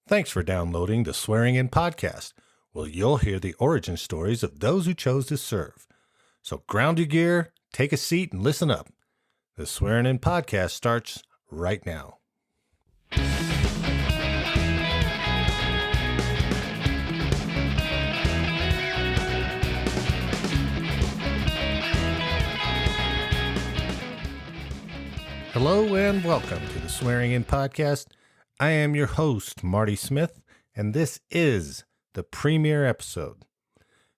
Thanks for downloading the Swearing In podcast, where you'll hear the origin stories of those who chose to serve. So ground your gear, take a seat, and listen up. The Swearing In podcast starts right now. Hello and welcome to the Swearing In podcast. I am your host, Marty Smith, and this is the premiere episode.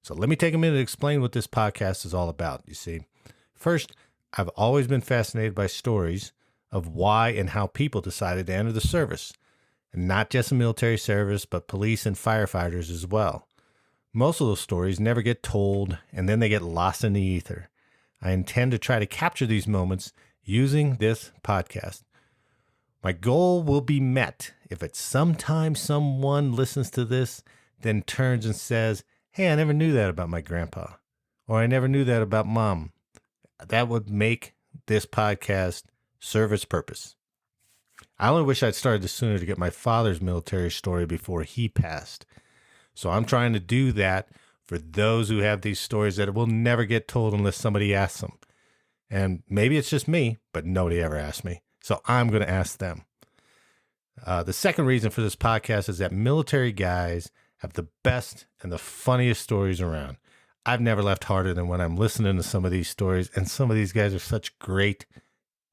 So let me take a minute to explain what this podcast is all about. You see, first, I've always been fascinated by stories of why and how people decided to enter the service, and not just the military service, but police and firefighters as well. Most of those stories never get told, and then they get lost in the ether. I intend to try to capture these moments using this podcast. My goal will be met if at some time someone listens to this, then turns and says, "Hey, I never knew that about my grandpa," or "I never knew that about mom." That would make this podcast serve its purpose. I only wish I'd started this sooner to get my father's military story before he passed. So I'm trying to do that for those who have these stories that will never get told unless somebody asks them. And maybe it's just me, but nobody ever asked me. So I'm going to ask them. The second reason for this podcast is that military guys have the best and the funniest stories around. I've never laughed harder than when I'm listening to some of these stories, and some of these guys are such great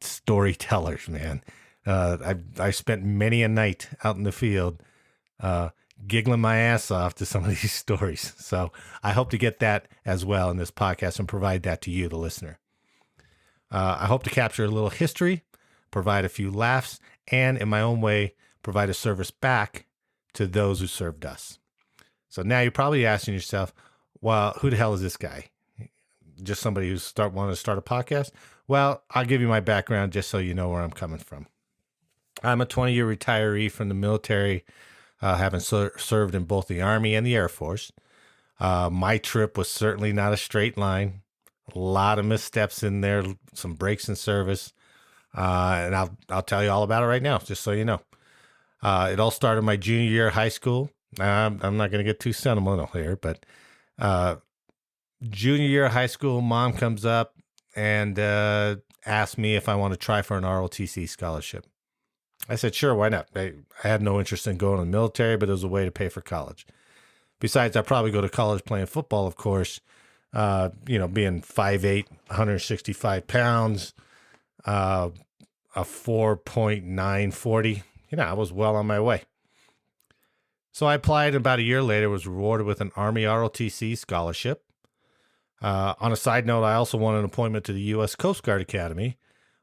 storytellers, man. I spent many a night out in the field giggling my ass off to some of these stories. So I hope to get that as well in this podcast and provide that to you, the listener. I hope to capture a little history, provide a few laughs, and in my own way, provide a service back to those who served us. So now you're probably asking yourself, well, who the hell is this guy? Just somebody who's wanting to start a podcast? Well, I'll give you my background just so you know where I'm coming from. I'm a 20-year retiree from the military, having served in both the Army and the Air Force. My trip was certainly not a straight line. A lot of missteps in there, some breaks in service. And I'll tell you all about it right now, just so you know. It all started my junior year of high school. I'm not going to get too sentimental here, but junior year of high school, mom comes up and asked me if I want to try for an ROTC scholarship. I said, sure, why not? I had no interest in going to the military, but it was a way to pay for college. Besides, I'd probably go to college playing football, of course, being 5'8", 165 pounds, a 4.940, I was well on my way. So I applied. About a year later, was rewarded with an Army ROTC scholarship. On a side note, I also won an appointment to the U.S. Coast Guard Academy,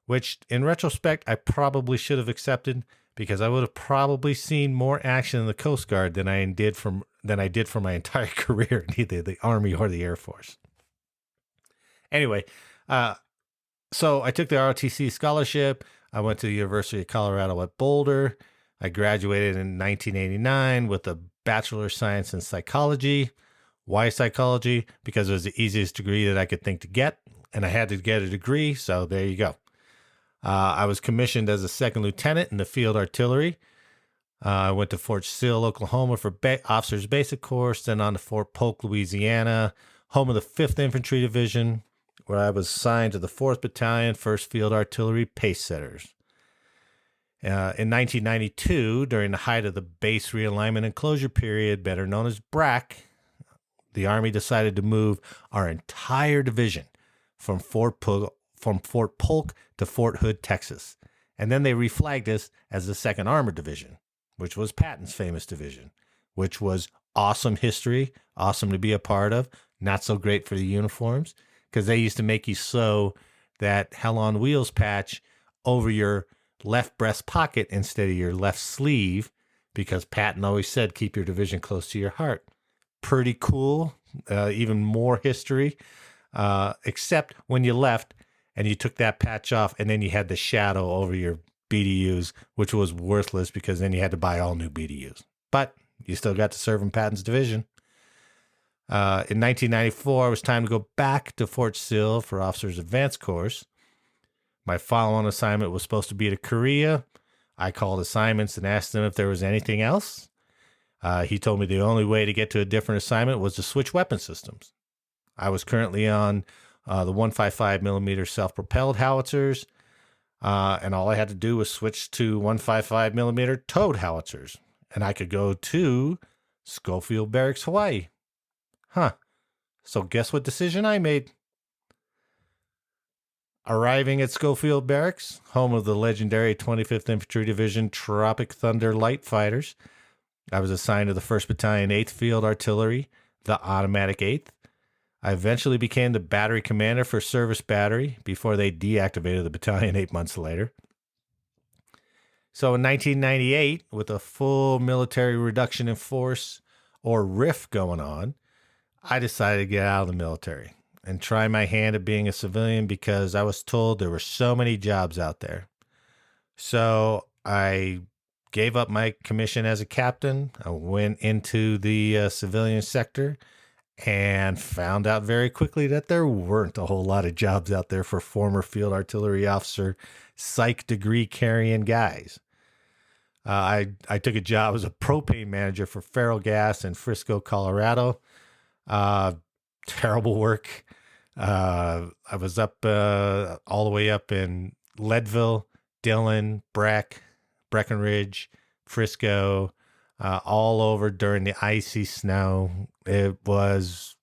which in retrospect, I probably should have accepted because I would have probably seen more action in the Coast Guard than I did for my entire career in either the Army or the Air Force. Anyway, so I took the ROTC scholarship. I went to the University of Colorado at Boulder. I graduated in 1989 with a Bachelor of Science in Psychology. Why psychology? Because it was the easiest degree that I could think to get, and I had to get a degree, so there you go. I was commissioned as a second lieutenant in the field artillery. I went to Fort Sill, Oklahoma for officer's basic course, then on to Fort Polk, Louisiana, home of the 5th Infantry Division, where I was assigned to the 4th Battalion, 1st Field Artillery Pace Setters. In 1992, during the height of the base realignment and closure period, better known as BRAC, the Army decided to move our entire division from Fort Polk to Fort Hood, Texas. And then they reflagged us as the 2nd Armored Division, which was Patton's famous division, which was awesome history, awesome to be a part of, not so great for the uniforms, because they used to make you sew that Hell on Wheels patch over your left breast pocket instead of your left sleeve, because Patton always said, keep your division close to your heart. Pretty cool, even more history, except when you left and you took that patch off and then you had the shadow over your BDUs, which was worthless because then you had to buy all new BDUs. But you still got to serve in Patton's division. In 1994, it was time to go back to Fort Sill for Officer's Advanced Course. My follow-on assignment was supposed to be to Korea. I called assignments and asked them if there was anything else. He told me the only way to get to a different assignment was to switch weapon systems. I was currently on the 155 millimeter self-propelled howitzers, and all I had to do was switch to 155 millimeter towed howitzers, and I could go to Schofield Barracks, Hawaii. Huh. So guess what decision I made? Arriving at Schofield Barracks, home of the legendary 25th Infantry Division Tropic Thunder Light Fighters, I was assigned to the 1st Battalion 8th Field Artillery, the Automatic 8th. I eventually became the battery commander for Service Battery before they deactivated the battalion 8 months later. So in 1998, with a full military reduction in force, or RIF, going on, I decided to get out of the military and try my hand at being a civilian because I was told there were so many jobs out there. So I gave up my commission as a captain. I went into the civilian sector and found out very quickly that there weren't a whole lot of jobs out there for former field artillery officer, psych degree carrying guys. I took a job as a propane manager for Feral Gas in Frisco, Colorado. Terrible work. I was up all the way up in Leadville, Dillon, Breckenridge, Frisco, all over during the icy snow. It was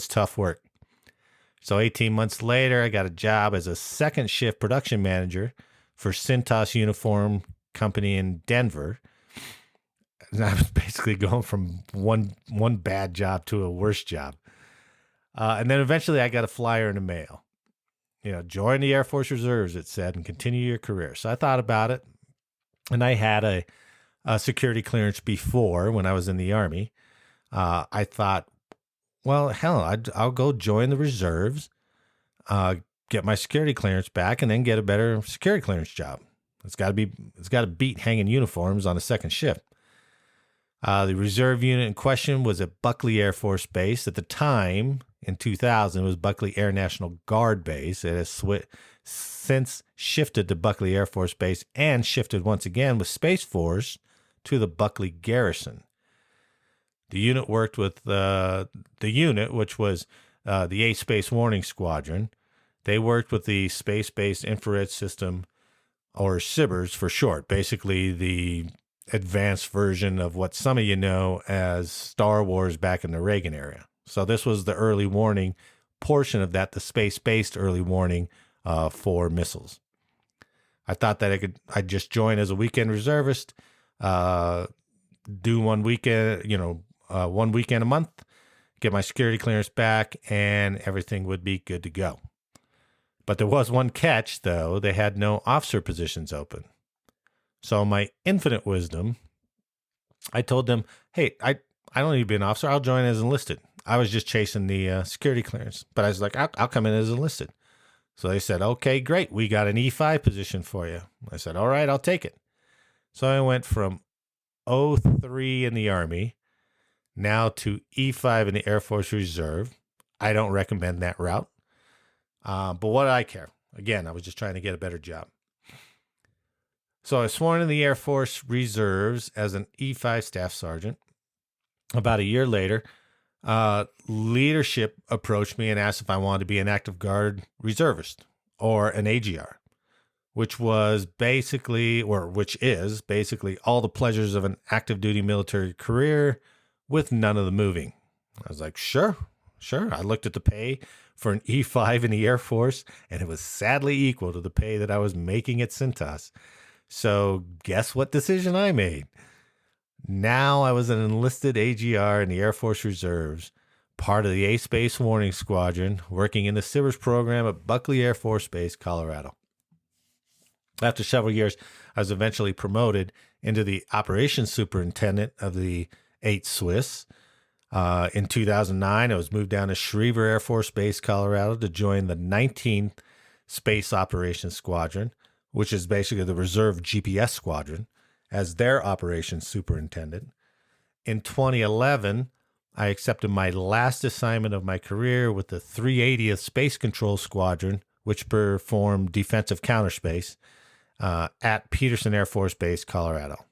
tough work. So 18 months later, I got a job as a second shift production manager for Cintas Uniform Company in Denver. And I was basically going from one bad job to a worse job. And then eventually I got a flyer in the mail. Join the Air Force Reserves, it said, and continue your career. So I thought about it. And I had a security clearance before when I was in the Army. I thought, well, hell, I'll go join the reserves, get my security clearance back, and then get a better security clearance job. It's got to beat hanging uniforms on a second shift. The reserve unit in question was at Buckley Air Force Base. At the time, in 2000, it was Buckley Air National Guard Base. It has since shifted to Buckley Air Force Base and shifted once again with Space Force to the Buckley Garrison. The unit worked with which was the 8th Space Warning Squadron. They worked with the Space-Based Infrared System, or SBIRS for short, basically the advanced version of what some of you know as Star Wars back in the Reagan era. So this was the early warning portion of that, the space-based early warning for missiles. I thought that I'd just join as a weekend reservist, do one weekend a month, get my security clearance back, and everything would be good to go. But there was one catch, though. They had no officer positions open. So my infinite wisdom, I told them, hey, I don't need to be an officer. I'll join as enlisted. I was just chasing the security clearance. But I was like, I'll come in as enlisted. So they said, okay, great. We got an E5 position for you. I said, all right, I'll take it. So I went from 03 in the Army now to E5 in the Air Force Reserve. I don't recommend that route. But what do I care? Again, I was just trying to get a better job. So I was sworn in the Air Force Reserves as an E5 staff sergeant. About a year later, leadership approached me and asked if I wanted to be an active guard reservist or an AGR, which is basically all the pleasures of an active duty military career with none of the moving. I was like, sure. I looked at the pay for an E5 in the Air Force, and it was sadly equal to the pay that I was making at Cintas. So guess what decision I made? Now I was an enlisted AGR in the Air Force Reserves, part of the 8th Space Warning Squadron, working in the SBIRS program at Buckley Air Force Base, Colorado. After several years, I was eventually promoted into the operations superintendent of the 8th Swiss. In 2009, I was moved down to Schriever Air Force Base, Colorado, to join the 19th Space Operations Squadron, which is basically the reserve GPS squadron, as their operations superintendent. In 2011, I accepted my last assignment of my career with the 380th Space Control Squadron, which performed defensive counterspace at Peterson Air Force Base, Colorado.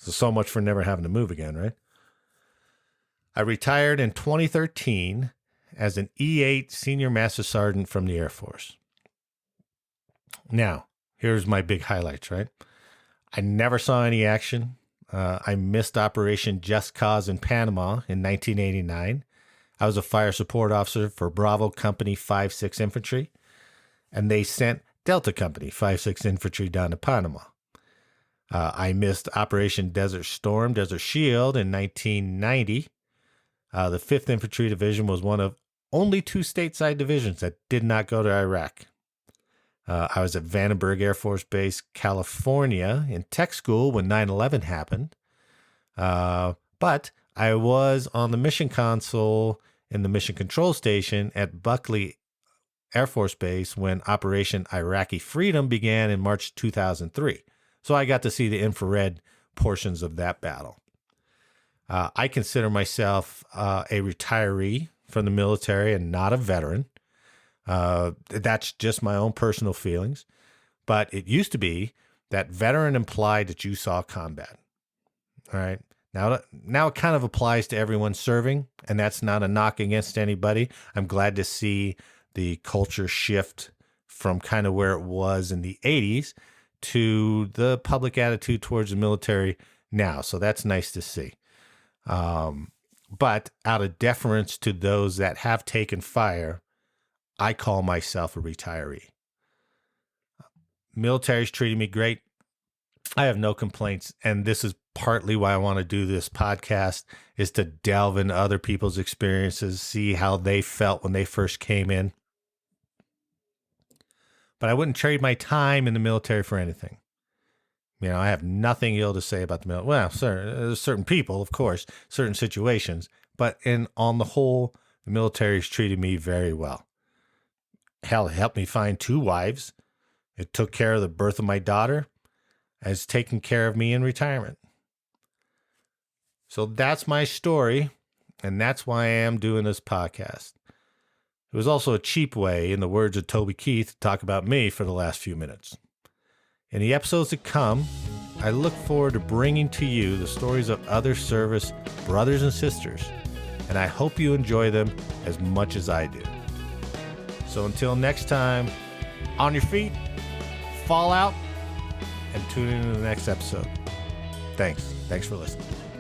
So much for never having to move again, right? I retired in 2013 as an E8 Senior Master Sergeant from the Air Force. Now, here's my big highlights, right? I never saw any action. I missed Operation Just Cause in Panama in 1989. I was a fire support officer for Bravo Company 5-6 Infantry, and they sent Delta Company 5-6 Infantry down to Panama. I missed Operation Desert Storm, Desert Shield in 1990. The 5th Infantry Division was one of only 2 stateside divisions that did not go to Iraq. I was at Vandenberg Air Force Base, California, in tech school when 9/11 happened. But I was on the mission console in the Mission Control Station at Buckley Air Force Base when Operation Iraqi Freedom began in March 2003. So I got to see the infrared portions of that battle. I consider myself a retiree from the military and not a veteran. That's just my own personal feelings. But it used to be that veteran implied that you saw combat. All right. Now it kind of applies to everyone serving, and that's not a knock against anybody. I'm glad to see the culture shift from kind of where it was in the 80s to the public attitude towards the military now. So that's nice to see. But out of deference to those that have taken fire, I call myself a retiree. Military's treating me great. I have no complaints. And this is partly why I want to do this podcast, is to delve into other people's experiences, see how they felt when they first came in. But I wouldn't trade my time in the military for anything. I have nothing ill to say about the military. Well, there's certain people, of course, certain situations, but on the whole, the military's treated me very well. Hell, it helped me find 2 wives. It took care of the birth of my daughter. Has taken care of me in retirement. So that's my story, and that's why I am doing this podcast. It was also a cheap way, in the words of Toby Keith, to talk about me for the last few minutes. In the episodes to come, I look forward to bringing to you the stories of other service brothers and sisters, and I hope you enjoy them as much as I do. So until next time, on your feet, fall out, and tune in to the next episode. Thanks for listening.